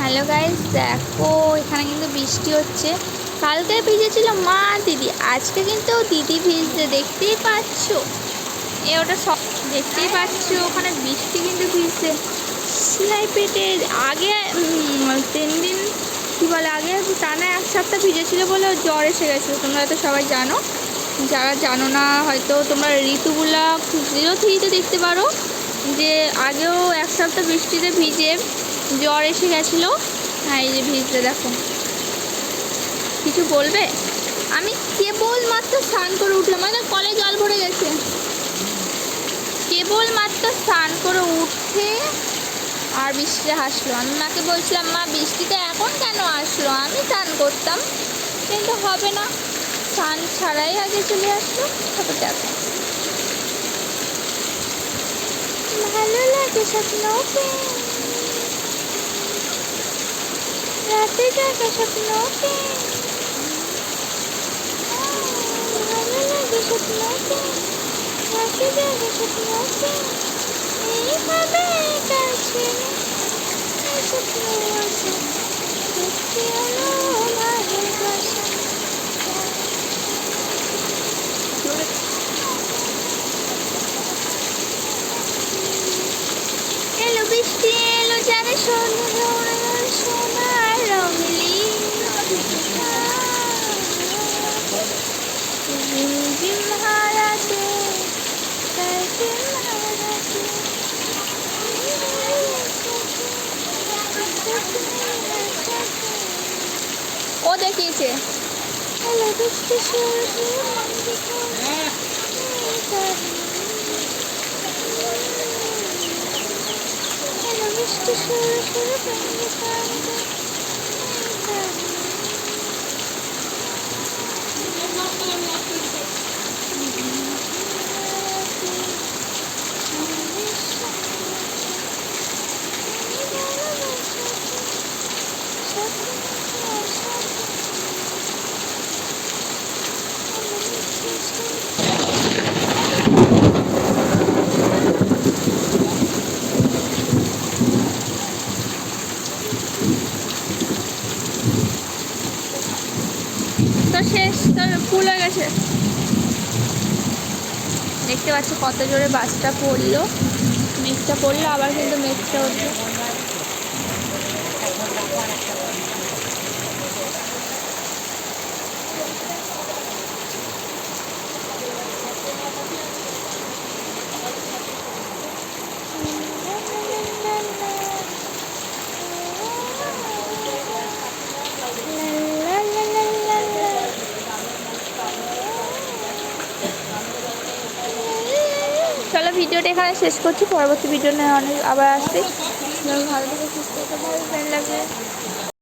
Hello guys, দেখো এখানে কিন্তু বৃষ্টি হচ্ছে। কালকে ভিজেছিল মা দিদি, আজকে কিন্তু দিদি ভিজতে দেখতেই পাচ্ছ। ওটা সব দেখতেই পাচ্ছ, ওখানে বৃষ্টি কিন্তু ভিজছে। সেলাই পেটে আগে 3 দিন কী বলে, আগে টানা 1 সপ্তাহ ভিজেছিল বলে জ্বর এসে গেছিলো। তোমরা তো সবাই জানো, যারা জানো না হয়তো তোমরা ঋতুগুলা 03-তে দেখতে পারো যে আগেও 1 সপ্তাহ বৃষ্টিতে ভিজে জ্বর এসে গেছিলো। হ্যাঁ, এই যে ভিজতে দেখো। কিছু বলবে? আমি কেবলমাত্র স্নান করে উঠলাম, মানে কলে জল ভরে গেছে। কেবলমাত্র স্নান করে উঠে আর বৃষ্টিতে হাসলো। আমি মাকে বলছিলাম, মা বৃষ্টিতে এখন কেন আসলো, আমি স্নান করতাম। কিন্তু হবে না, স্নান ছাড়াই আগে চলে আসলো। তারপর দেখো ভালো লাগে স্বপ্নকে, রাতে জাগা স্বপ্নকে, ভালো লাগে স্বপ্নকে, রাতে জাগা স্বপ্নকে, এইভাবে কাছে স্বপ্ন আছে, সত্যি হলো ভালোবাসা। এলো বৃষ্টি এলো জানে সোনার রঙলি, ঝিমঝিম হারাতে ও দেখিয়েছে। এলো বৃষ্টি বৃষ্টি সরু সরু তো শেষ, তোর ফুল হয়ে গেছে। দেখতে পাচ্ছ কত জোরে বাসটা পড়লো, মেঘটা পড়লো, আবার কিন্তু মেঘটা উঠলো। চলো ভিডিওটা এখানে শেষ করছি, পরবর্তী ভিডিও নিয়ে আবার আসছি। ভালো থেকে সুস্থ থাকো, ভালো লাগবে।